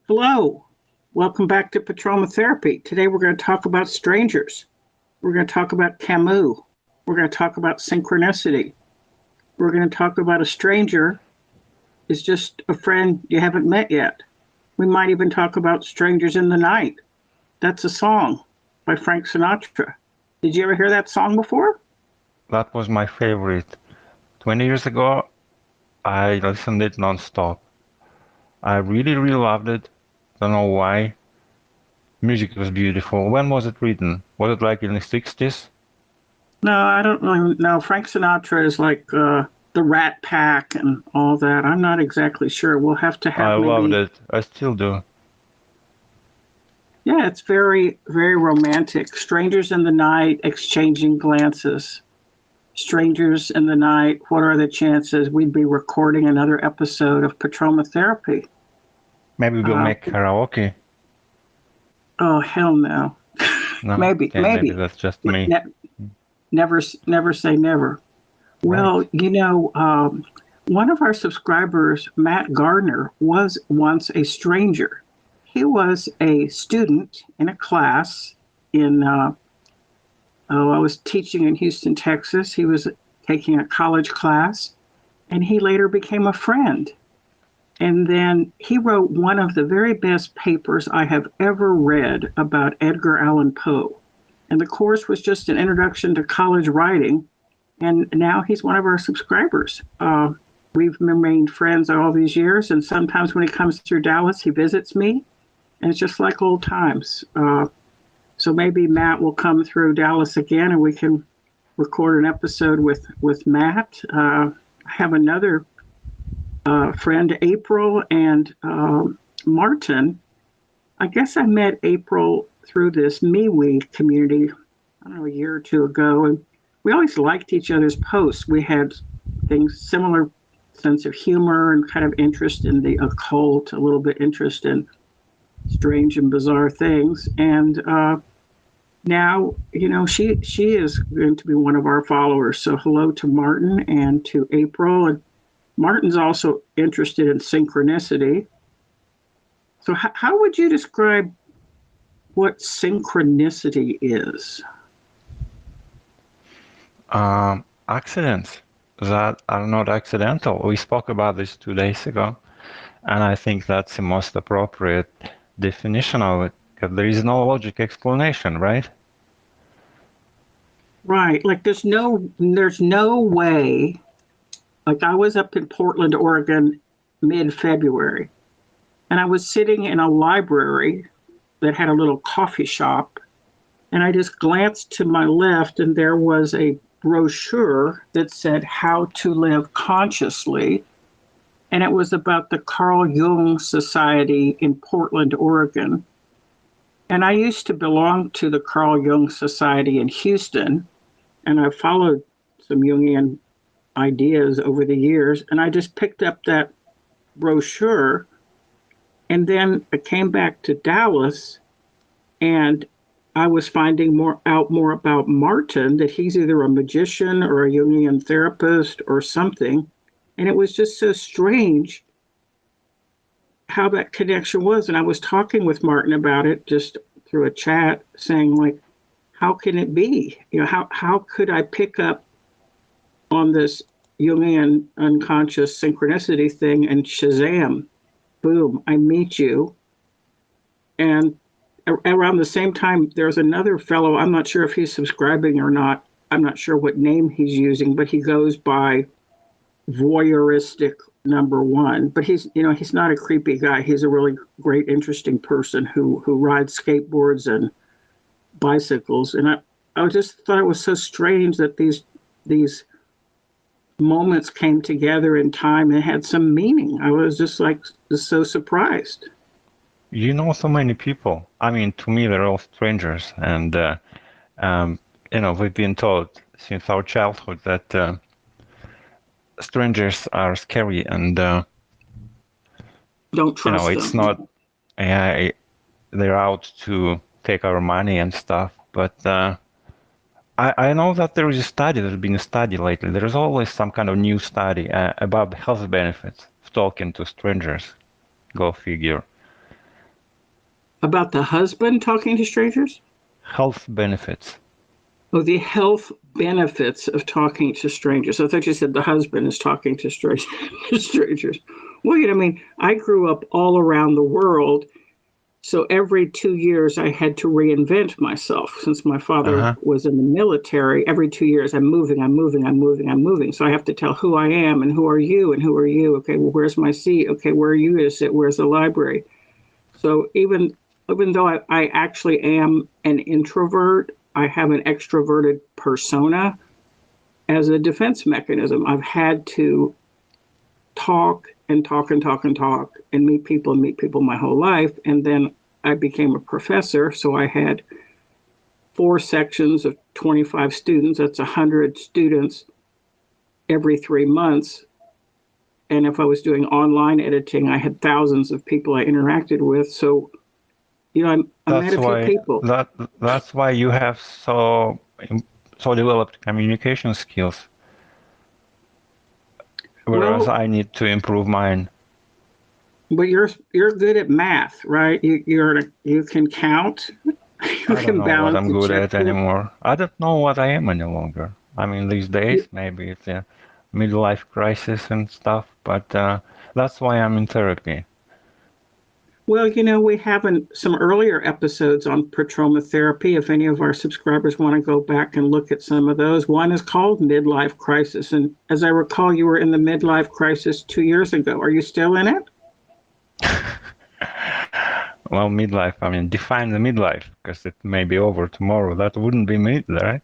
Hello, welcome back to Patroma Therapy. Today we're going to talk about strangers. We're going to talk about Camus. We're going to talk about synchronicity. We're going to talk about a stranger is just a friend you haven't met yet. We might even talk about Strangers in the Night. That's a song by Frank Sinatra. Did you ever hear that song before? That was my favorite. 20 years ago, I listened it non-stop. I really loved it. Don't know why. Music was beautiful. When was it written? Was it like in the 60s? No, I don't really know. Frank Sinatra is like the Rat Pack and all that. I'm not exactly sure. We'll have to I have loved maybe. it. I still do. Yeah, it's very romantic. Strangers in the night exchanging glances. Strangers in the night, what are the chances we'd be recording another episode of Patroma Therapy? Maybe we'll Uh, make karaoke. oh, hell no. No? maybe, Okay, maybe maybe. that's just me. Never say never. Well, Right. one of our subscribers, Matt Gardner, was once a stranger. He was a student in a class in I was teaching in Houston, Texas. He was taking a college class, and he later became a friend. And then he wrote one of the very best papers I have ever read about Edgar Allan Poe. And the course was just an introduction to college writing. And now he's one of our subscribers. We've remained friends all these years. And sometimes when he comes through Dallas, he visits me. And it's just like old times. So maybe Matt will come through Dallas again and we can record an episode with Matt. I have another friend, April, and Martin. I guess I met April through this MeWe community, I don't know, a year or two ago. And we always liked each other's posts. We had things similar sense of humor and kind of interest in the occult, a little bit interest in strange and bizarre things. And now, she is going to be one of our followers. So hello to Martin and to April. And Martin's also interested in synchronicity. So how would you describe what synchronicity is? Accidents that are not accidental. We spoke about this 2 days ago, and I think that's the most appropriate definition of it, because there is no logic explanation, right? Right. Like there's no way. Like I was up in Portland, Oregon, mid-February, and I was sitting in a library that had a little coffee shop, and I just glanced to my left, and there was a brochure that said How to Live Consciously. And it was about the Carl Jung Society in Portland, Oregon. And I used to belong to the Carl Jung Society in Houston, and I followed some Jungian ideas over the years. And I just picked up that brochure, and then I came back to Dallas, and I was finding more about Martin, that he's either a magician or a Jungian therapist or something. And it was just so strange how that connection was. And I was talking with Martin about it just through a chat, saying, like, how can it be? How could I pick up on this Jungian unconscious synchronicity thing and Shazam, boom, I meet you. And around the same time, there's another fellow. I'm not sure if he's subscribing or not. I'm not sure what name he's using, but he goes by voyeuristic number one. But he's not a creepy guy. He's a really great, interesting person who rides skateboards and bicycles. And I just thought it was so strange that these moments came together in time and had some meaning. I was just so surprised. You know so many people. I mean, to me, they're all strangers, and we've been taught since our childhood that strangers are scary, and Don't trust it's them. not. Yeah, they're out to take our money and stuff. But I know that there is a study. There's been a study lately. There's always some kind of new study about the health benefits of talking to strangers. Go figure. About the husband talking to strangers? Health benefits. Oh, the health benefits of talking to strangers. I thought you said the husband is talking to strangers. Well, I mean, I grew up all around the world. So every 2 years, I had to reinvent myself. Since my father Uh-huh. was in the military, every 2 years, I'm moving, I'm moving, I'm moving, I'm moving. So I have to tell who I am and who are you and who are you. Okay, well, where's my seat? Okay, where are you to sit? Where's the library? So even though I actually am an introvert, I have an extroverted persona as a defense mechanism. I've had to talk and talk and talk and talk and meet people my whole life. And then I became a professor. So I had 4 sections of 25 students. That's 100 students every 3 months. And if I was doing online editing, I had thousands of people I interacted with. So, I met That's a few why people. that's why you have so developed communication skills, whereas Well, I need to improve mine. but you're good at math, right? You can count, you I don't can know what balance I'm a good at checkbook. anymore. I don't know what I am any longer. I mean, these days, maybe it's a midlife crisis and stuff, but that's why I'm in therapy. Well, we have some earlier episodes on Petroma therapy. If any of our subscribers want to go back and look at some of those, one is called Midlife Crisis. And as I recall, you were in the midlife crisis 2 years ago. Are you still in it? Well, midlife, I mean, define the midlife, because it may be over tomorrow. That wouldn't be mid, right?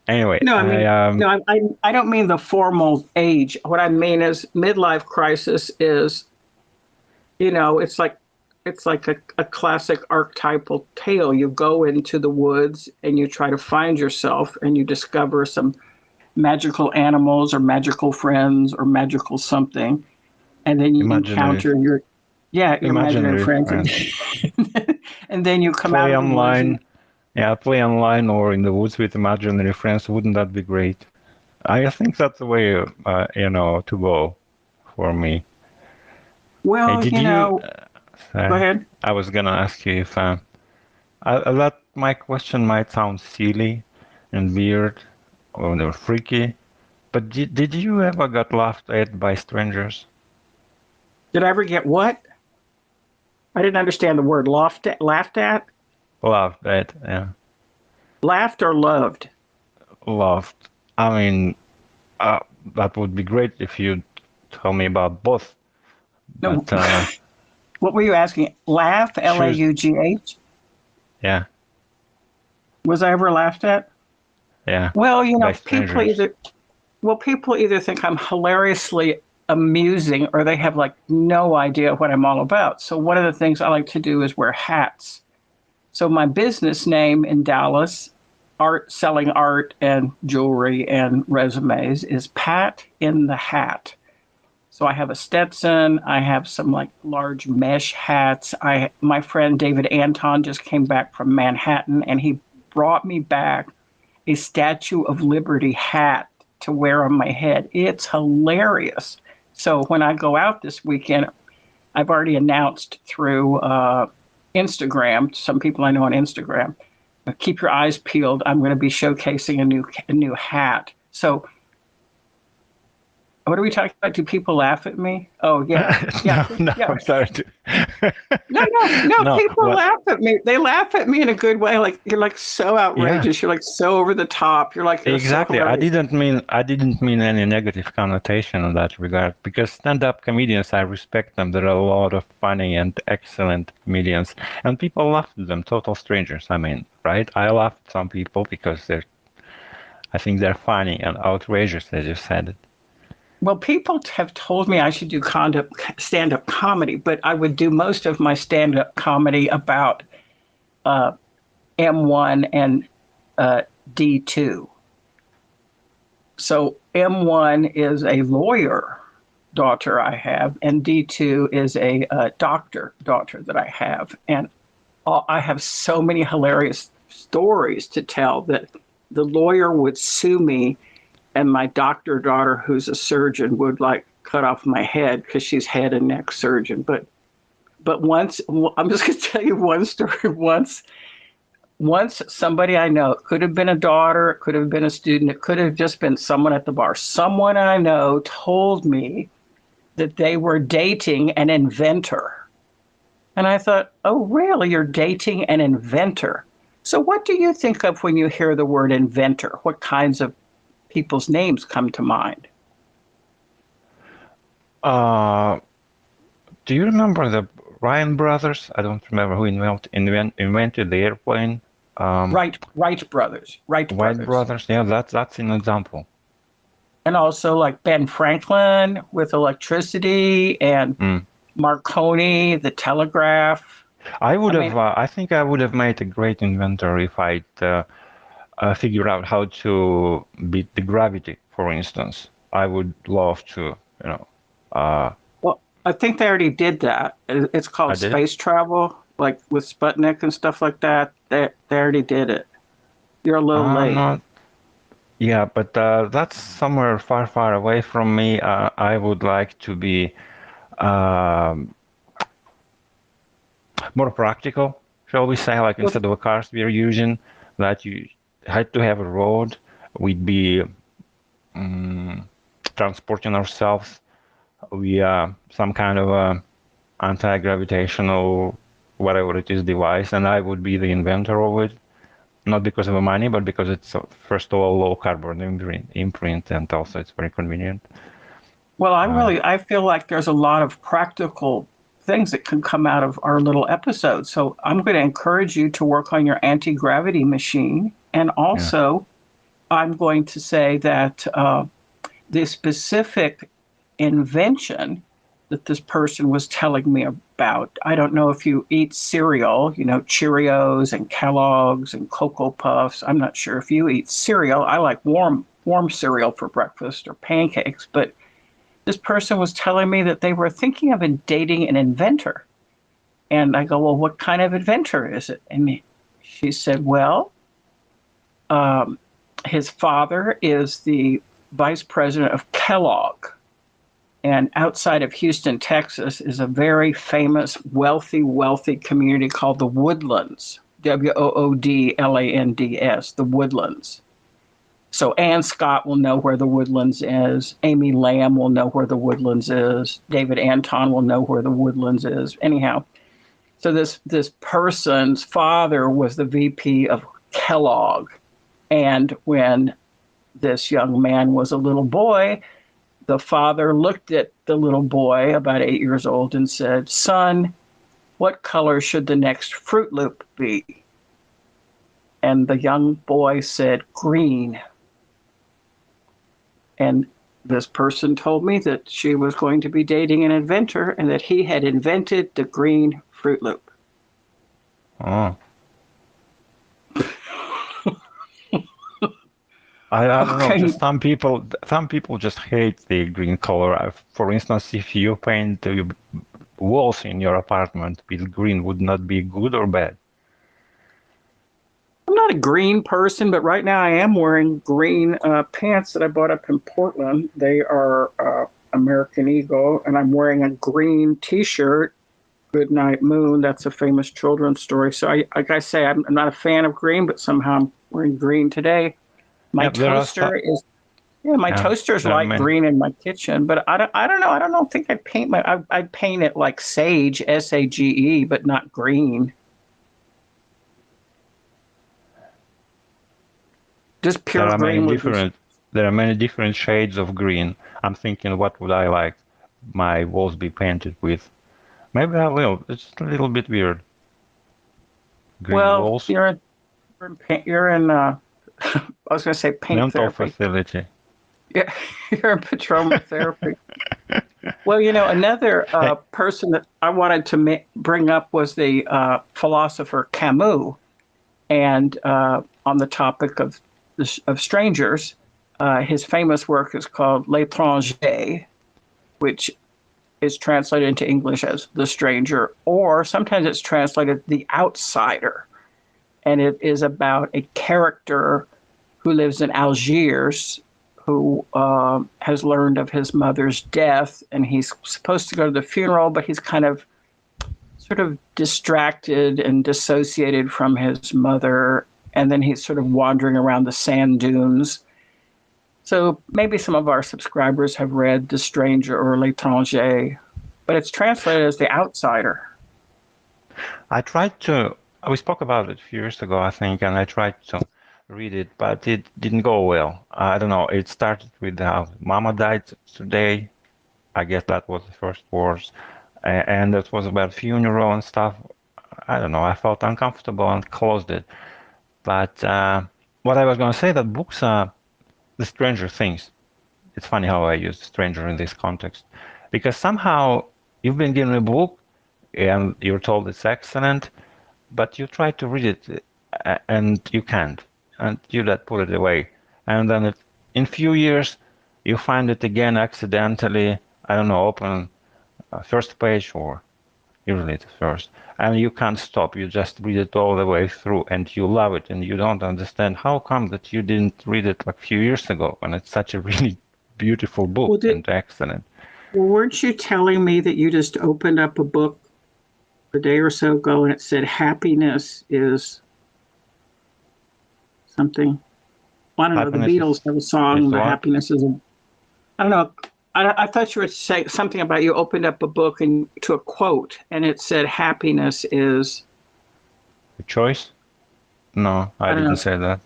Anyway, No, I mean, no, I don't mean the formal age. What I mean is midlife crisis is, it's like a classic archetypal tale. You go into the woods and you try to find yourself and you discover some magical animals or magical friends or magical something. And then you imaginary, encounter your imaginary imaginary friends. friends. And then you come out Play of the woods online, and yeah, play online or in the woods with imaginary friends. Wouldn't that be great? I think that's the way, to go for me. Hey, well, did you? go ahead. I was gonna ask you if that my question might sound silly and weird or freaky, but did you ever got laughed at by strangers? Did I ever get what? I didn't understand the word laughed at, Laughed at, yeah, laughed or loved. laughed. I mean, uh, that would be great if you tell me about both. No, But what were you asking? Laugh, choose, Laugh? yeah, Was I ever laughed at? yeah, Well, by people strangers. either think I'm hilariously amusing or they have like no idea what I'm all about. So one of the things I like to do is wear hats. So my business name in Dallas, selling art and jewelry and resumes, is Pat in the Hat. So I have a Stetson. I have some like large mesh hats. My friend David Anton just came back from Manhattan and he brought me back a Statue of Liberty hat to wear on my head. It's hilarious. So when I go out this weekend, I've already announced through Instagram. Some people I know on Instagram. Keep your eyes peeled. I'm going to be showcasing a new hat. So what are we talking about? Do people laugh at me? Oh yeah, yeah, No, no, yeah. I'm sorry to. No. No, People what? laugh at me. They laugh at me in a good way. Like you're like so Yeah, outrageous. You're like so over the top. You're so exactly. I hilarious. didn't mean any negative connotation in that regard because stand-up comedians, I respect them. There are a lot of funny and excellent comedians, and people laugh at them, total strangers. I mean, right? I laugh at some people because I think they're funny and outrageous, as you said it. Well, people have told me I should do stand-up comedy, but I would do most of my stand-up comedy about uh, M1 and D2. So M1 is a lawyer daughter I have, and D2 is a doctor daughter that I have. And I have so many hilarious stories to tell that the lawyer would sue me, and my doctor daughter, who's a surgeon, would like cut off my head because she's head and neck surgeon. But But once, I'm just going to tell you one story. Once somebody I know, it could have been a daughter, it could have been a student, it could have just been someone at the bar. Someone I know told me that they were dating an inventor. And I thought, oh, really? You're dating an inventor? So what do you think of when you hear the word inventor? What kinds of people's names come to mind? Uh, do you remember the Ryan brothers? I don't remember who invented the airplane. Wright brothers. Wright White brothers. brothers. Yeah, that's an example. And also like Ben Franklin with electricity and Mm. Marconi, the telegraph. I mean, I think I would have made a great inventor if I'd figure out how to beat the gravity, for instance. I would love to, uh, well, I think they already did that. It's I called did it. space travel, like with Sputnik and stuff like that. They already did it. You're a little I'm late. not, yeah, but that's somewhere far, far away from me. I would like to be um, more practical, shall we say, like Well, instead of the cars we're using, that you had to have a road, we'd be um, transporting ourselves via some kind of anti-gravitational, whatever it is, device, and I would be the inventor of it, not because of the money, but because it's first of all low carbon imprint, and also it's very convenient. well, Uh, I feel like there's a lot of practical things that can come out of our little episode. So I'm going to encourage you to work on your anti-gravity machine. And yeah. also, I'm going to say that the specific invention that this person was telling me about. I don't know if you eat cereal, Cheerios and Kellogg's and Cocoa Puffs. I'm not sure if you eat cereal. I like warm cereal for breakfast or pancakes, but this person was telling me that they were thinking of dating an inventor. And I go, well, what kind of inventor is it? And she said, well, um, his father is the vice president of Kellogg. And outside of Houston, Texas, is a very famous, wealthy community called the Woodlands, Woodlands, the Woodlands. So Ann Scott will know where the Woodlands is. Amy Lamb will know where the Woodlands is. David Anton will know where the Woodlands is. Anyhow, so this person's father was the VP of Kellogg. And when this young man was a little boy, the father looked at the little boy, about 8 years old, and said, son, what color should the next Fruit Loop be? And the young boy said, green. And this person told me that she was going to be dating an inventor and that he had invented the green Fruit Loop. Oh. I don't know. Okay. Just some people just hate the green color. For instance, if you paint the walls in your apartment with green, would not be good or bad? I'm not a green person, but right now I am wearing green pants that I bought up in Portland. They are American Eagle, and I'm wearing a green T-shirt. Goodnight Moon. That's a famous children's story. So, like I say, I'm not a fan of green, but somehow I'm wearing green today. My Yeah, there are toaster is my yeah, toaster's there are light many. green in my kitchen, but I don't know. I don't think I'd paint I'd paint it like sage, SAGE, but not green. Just There pure are many green would be. different there are many different shades of green. I'm thinking, what would I like my walls be painted with? Maybe I will. It's a little bit weird. Green Well, walls, you're in I was going to say paint mental therapy. facility. Yeah, you're in Petroma therapy. Well, another Hey, person that I wanted to bring up was the philosopher Camus, and on the topic of strangers, his famous work is called L'étranger, which is translated into English as the stranger, or sometimes it's translated the outsider, and it is about a character who lives in Algiers who has learned of his mother's death, and he's supposed to go to the funeral, but he's kind of sort of distracted and dissociated from his mother, and then he's sort of wandering around the sand dunes. So maybe some of our subscribers have read The Stranger or L'Étranger, but it's translated as The Outsider. I tried to, we spoke about it a few years ago, I think, and I tried to read it, but it didn't go well. I don't know. It started with how Mama died today. I guess that was the first words. And it was about funeral and stuff. I don't know. I felt uncomfortable and closed it. But what I was going to say, that books are the stranger things. It's funny how I use stranger in this context. Because somehow you've been given a book and you're told it's excellent, but you try to read it and you can't. And you let put it away. And then in few years, you find it again accidentally, I don't know, open first page or usually it's first. And you can't stop. You just read it all the way through and you love it and you don't understand how come that you didn't read it like a few years ago when it's such a really beautiful book and excellent. Well, weren't you telling me that you just opened up a book a day or so ago and it said happiness is something? Well, I don't know. The Beatles have a song, "The Happiness is a." I don't know. I thought you were saying something about you opened up a book and to a quote and it said happiness is. A choice? No, I didn't say that.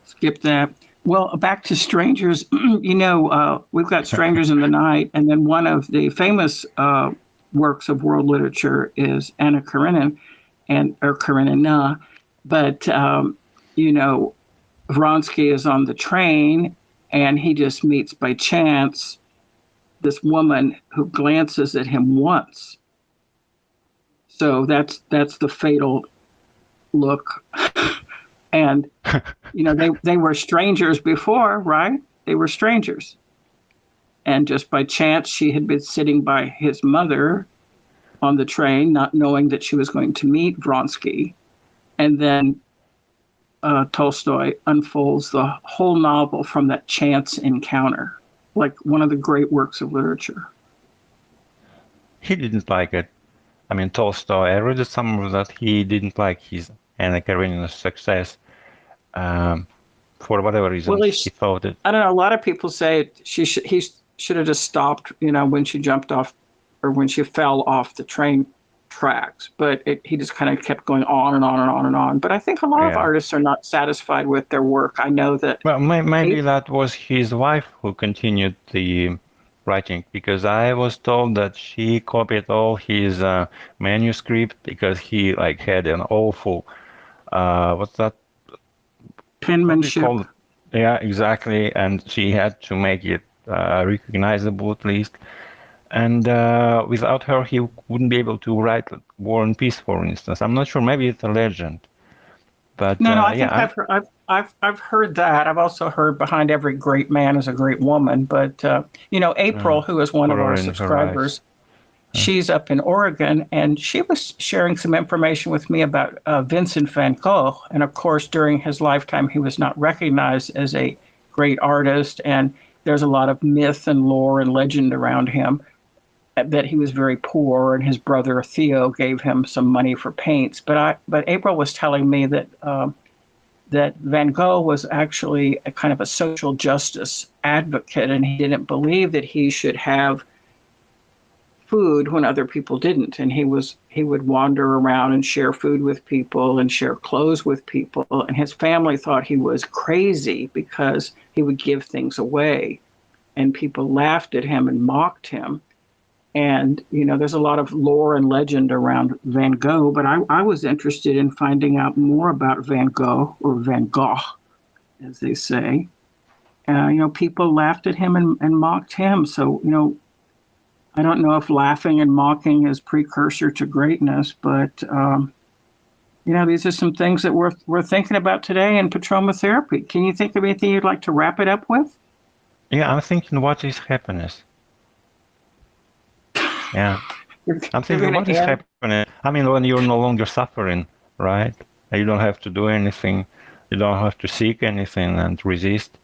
Skip that. Well, back to strangers. You know, we've got Strangers in the Night, and then one of the famous works of world literature is Anna Karenina, or Karenina. But you know, Vronsky is on the train, and he just meets by chance this woman who glances at him once. So that's the fatal look. And you know, they were strangers before, right? They were strangers. And just by chance, she had been sitting by his mother on the train, not knowing that she was going to meet Vronsky. And then Tolstoy unfolds the whole novel from that chance encounter, like one of the great works of literature. He didn't like it. I mean, Tolstoy, I read some of that. He didn't like his Anna Karenina's success. For whatever reason, well, he thought it. I don't know. A lot of people say he should have just stopped, you know, when she jumped off or when she fell off the train tracks. But he just kind of kept going on and on and on and on. But I think a lot of artists are not satisfied with their work. I know that. Well, maybe that was his wife who continued the writing, because I was told that she copied all his manuscript because he like had an awful what's that? Penmanship. Yeah, exactly. And she had to make it recognizable at least. And without her, he wouldn't be able to write War and Peace, for instance. I'm not sure. Maybe it's a legend. But no, I think I've heard that. I've also heard behind every great man is a great woman. But you know, April, who is one of our subscribers, she's up in Oregon, and she was sharing some information with me about Vincent van Gogh. And of course, during his lifetime, he was not recognized as a great artist, and there's a lot of myth and lore and legend around him that he was very poor, and his brother Theo gave him some money for paints. But April was telling me that that Van Gogh was actually a kind of a social justice advocate, and he didn't believe that he should have food when other people didn't. And he would wander around and share food with people and share clothes with people. And his family thought he was crazy because he would give things away, and people laughed at him and mocked him. And, you know, there's a lot of lore and legend around Van Gogh, but I was interested in finding out more about Van Gogh, or Van Gogh, as they say. You know, people laughed at him and mocked him. So, you know, I don't know if laughing and mocking is precursor to greatness, but, you know, these are some things that we're thinking about today in Petroma Therapy. Can you think of anything you'd like to wrap it up with? Yeah, I'm thinking, what is happiness? Yeah, I'm thinking, what is happiness? I mean, when you're no longer suffering, right? You don't have to do anything. You don't have to seek anything and resist.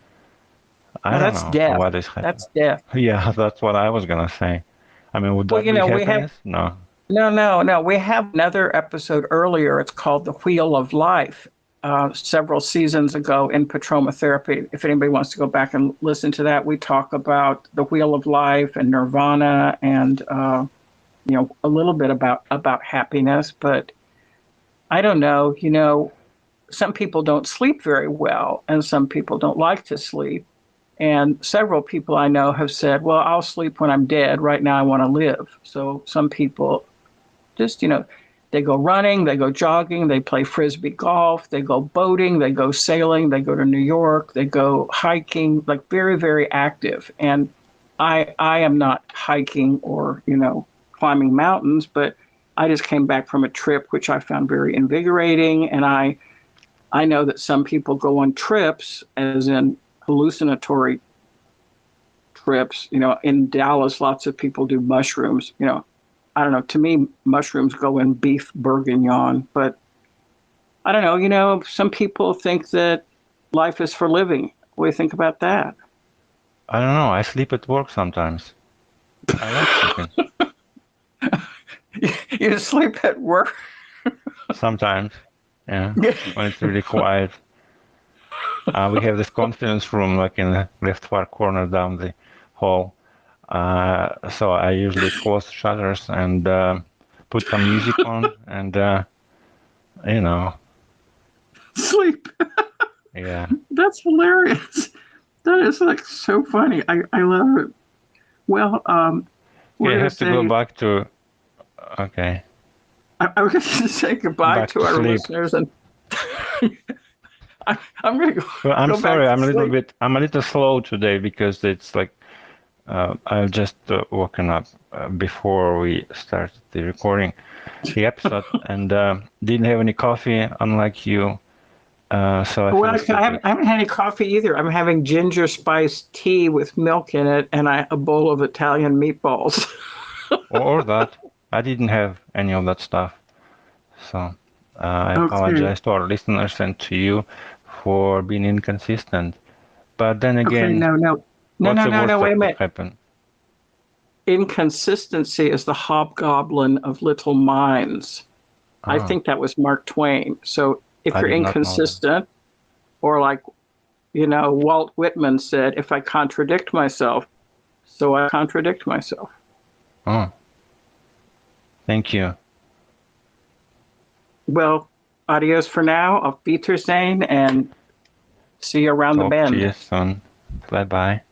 I don't know. Death. What is happiness? That's death. Yeah, that's what I was going to say. I mean, would that be happiness? No. No. We have another episode earlier. It's called The Wheel of Life, several seasons ago in Patroma Therapy. If anybody wants to go back and listen to that, we talk about the Wheel of Life and Nirvana and, a little bit about happiness. But I don't know, some people don't sleep very well and some people don't like to sleep. And several people I know have said, well, I'll sleep when I'm dead. Right now, I want to live. So some people just, they go running, they go jogging, they play frisbee golf, they go boating, they go sailing, they go to New York, they go hiking, like very, very active. And I am not hiking or, climbing mountains, but I just came back from a trip which I found very invigorating. And I know that some people go on trips, as in hallucinatory trips. In Dallas, lots of people do mushrooms. I don't know. To me, mushrooms go in beef bourguignon, but I don't know. Some people think that life is for living. What do you think about that? I don't know. I sleep at work sometimes. I like sleeping. You sleep at work? Sometimes, yeah, when it's really quiet. We have this conference room like in the left far corner down the hall. So I usually close the shutters and put some music on and, Sleep. yeah. That's hilarious. That is like so funny. I love it. Well, we're Yeah, I gonna have to go say back to, okay, I was going to say goodbye back to to our sleep. listeners, and I'm going to Well, I'm go back sorry, to sleep. I'm a little slow today because it's like I've just woken up before we started the recording, the episode, and didn't have any coffee, unlike you. So I Well, feel I haven't had any coffee either. I'm having ginger spice tea with milk in it and a bowl of Italian meatballs. or that. I didn't have any of that stuff. So I Okay. apologize to our listeners and to you for being inconsistent. But then Okay. again, No, no, no, what's no, the no, worst no. Wait that a could minute. happen? Inconsistency is the hobgoblin of little minds. I Ah, think that was Mark Twain. So if I you're did not know that. inconsistent, or like, Walt Whitman said, if I contradict myself, so I contradict myself. Oh, thank you. Well, adios for now. Auf Wiedersehen and see you around the Talk to bend. you soon. Bye bye.